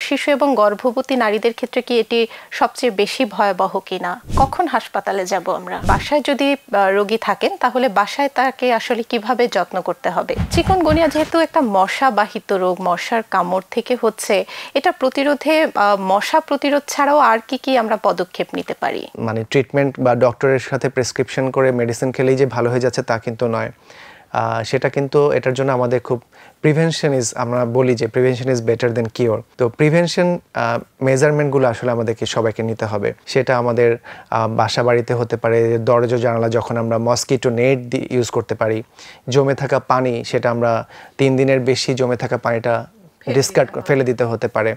শিশু এবং গর্ভবতী নারীদের ক্ষেত্রে কি এটি সবচেয়ে বেশি ভয়াবহ কিনা? কখন হাসপাতালে যাব আমরা? বাসায় যদি রোগী থাকেন তাহলে বাসায় তাকে আসলে কিভাবে যত্ন করতে হবে? চিকুনগুনিয়া যেহেতু একটা মশাবাহিত রোগ, মশার কামড় থেকে হচ্ছে, এটা প্রতিরোধে মশা প্রতিরোধ ছাড়াও আর কি আমরা পদক্ষেপ নিতে পারি? মানে ট্রিটমেন্ট বা ডক্টরের সাথে প্রেসক্রিপশন করে মেডিসিন খেলেই যে ভালো হয়ে যাচ্ছে তা কিন্তু নয়। সেটা কিন্তু এটার জন্য আমাদের খুব আমরা বলি যে prevention is better then cure. তো প্রিভেনশন মেজারমেন্টগুলো আসলে আমাদেরকে সবাইকে নিতে হবে। সেটা আমাদের বাসা বাড়িতে হতে পারে, দরজা জানালা যখন আমরা মসকিটো নেট ইউজ করতে পারি, জমে থাকা পানি সেটা আমরা 3 দিনের বেশি জমে থাকা পানিটা ডিসকার্ড ফেলে দিতে হতে পারে,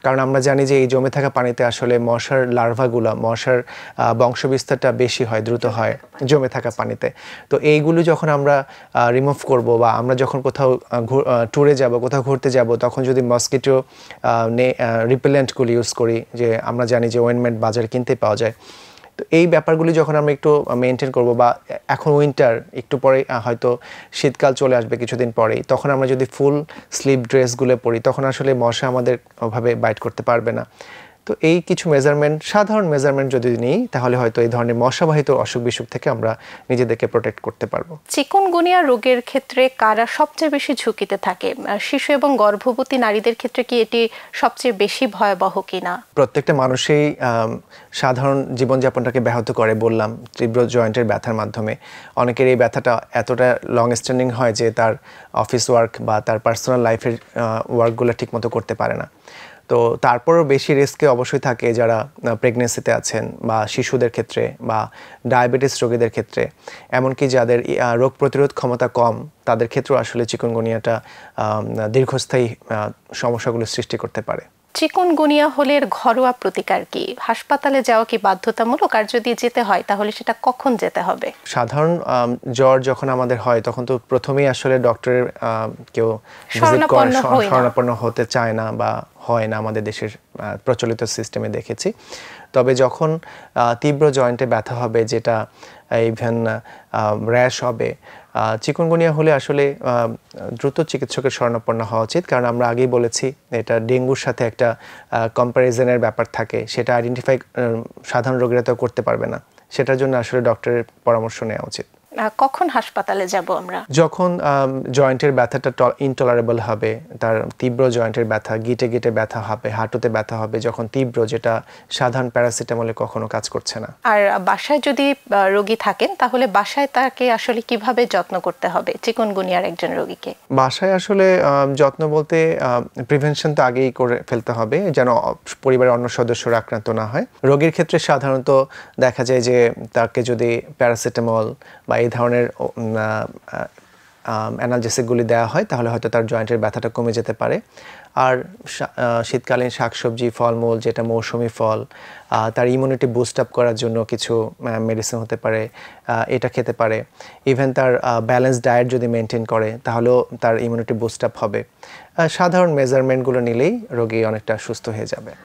কারণ আমরা জানি যে এই জমে থাকা পানিতে আসলে মশার লার্ভাগুলো, মশার বংশবিস্তারটা বেশি হয়, দ্রুত হয় জমে থাকা পানিতে। তো এইগুলো যখন আমরা রিমুভ করব বা আমরা যখন কোথাও ট্যুরে যাব, কোথাও ঘুরতে যাব, তখন যদি মসকিটো রিপেলেন্টগুলো ইউজ করি, যে আমরা জানি যে ওয়েনমেন্ট বাজারে কিনতে পাওয়া যায়, তো এই ব্যাপারগুলি যখন আমরা একটু মেনটেন করব, বা এখন উইন্টার, একটু পরে হয়তো শীতকাল চলে আসবে কিছুদিন পরেই, তখন আমরা যদি ফুল স্লিভ ড্রেসগুলো পরি তখন আসলে মশা আমাদের ওভাবে বাইট করতে পারবে না। তো এই কিছু সাধারণ মেজারমেন্ট যদি নিই তাহলে হয়তো এই ধরনের মশাবাহিত অসুখ বিসুখ থেকে আমরা নিজেদেরকে প্রোটেক্ট করতে পারবো। চিকুনগুনিয়া রোগের ক্ষেত্রে কারা সবচেয়ে বেশি ঝুঁকিতে থাকে? শিশু এবং গর্ভবতী নারীদের ক্ষেত্রে কি এটি সবচেয়ে বেশি ভয়াবহ কিনা? প্রত্যেকটা মানুষই সাধারণ জীবনযাপনটাকে ব্যাহত করে, বললাম, তীব্র জয়েন্টের ব্যথার মাধ্যমে। অনেকের এই ব্যথাটা এতটা লং স্ট্যান্ডিং হয় যে তার অফিস ওয়ার্ক বা তার পার্সোনাল লাইফের ওয়ার্কগুলো ঠিকমতো করতে পারে না। তো তারপরও বেশি রিস্কে অবশ্যই থাকে যারা প্রেগনেন্সিতে আছেন, বা শিশুদের ক্ষেত্রে, বা ডায়াবেটিস রোগীদের ক্ষেত্রে, এমনকি যাদের রোগ প্রতিরোধ ক্ষমতা কম, তাদের ক্ষেত্রেও আসলে চিকুনগুনিয়াটা দীর্ঘস্থায়ী সমস্যাগুলো সৃষ্টি করতে পারে। চিকুনগুনিয়া হলে ঘরোয়া প্রতিকার কি? হাসপাতালে যাওয়া কি বাধ্যতামূলক? আর যদি যেতে হয় তাহলে সেটা কখন যেতে হবে? সাধারণ জ্বর যখন আমাদের হয় তখন তো প্রথমেই আসলে ডক্টরের কেউ শরণাপন্ন হতে চায় না বা হয় না, আমাদের দেশের প্রচলিত সিস্টেমে দেখেছি। তবে যখন তীব্র জয়েন্টে ব্যথা হবে, যেটা ইভেন র্যাশ হবে, চিকুনগুনিয়া হলে আসলে দ্রুত চিকিৎসকের শরণাপন্ন হওয়া উচিত, কারণ আমরা আগেই বলেছি এটা ডেঙ্গুর সাথে একটা কম্প্যারিজনের ব্যাপার থাকে, সেটা আইডেন্টিফাই সাধারণ রোগীরা তো করতে পারবে না। সেটার জন্য আসলে ডক্টরের পরামর্শ নেওয়া উচিত। কখন হাসপাতালে যাব আমরা? যখন জয়েন্টের ব্যথাটা ইনটলারেবল হবে, তার তীব্র জয়েন্টের ব্যথা, গিটে গিটে ব্যথা হবে, হাঁটুতে ব্যথা হবে, যখন তীব্র, যেটা সাধারণ প্যারাসিটামলে কখনো কাজ করছে না। আর বাসায় যদি রোগী থাকেন তাহলে বাসায় তাকে আসলে কিভাবে যত্ন করতে হবে চিকুনগুনিয়ার একজন রোগীকে? বাসায় আসলে যত্ন বলতে প্রিভেনশন তো আগেই করে ফেলতে হবে, যেন পরিবারের অন্য সদস্যরা আক্রান্ত না হয়। রোগীর ক্ষেত্রে সাধারণত দেখা যায় যে তাকে যদি প্যারাসিটামল বা এই ধরনের অ্যানালজেসিকগুলি দেওয়া হয় তাহলে হয়তো তার জয়েন্টের ব্যথাটা কমে যেতে পারে। আর শীতকালীন শাকসবজি, ফলমূল, যেটা মৌসুমি ফল, তার ইমিউনিটি বুস্ট আপ করার জন্য কিছু মেডিসিন হতে পারে, এটা খেতে পারে। ইভেন তার ব্যালেন্স ডায়েট যদি মেনটেন করে তাহলেও তার ইমিউনিটি বুস্ট আপ হবে। সাধারণ মেজারমেন্টগুলো নিলেই রোগী অনেকটা সুস্থ হয়ে যাবে।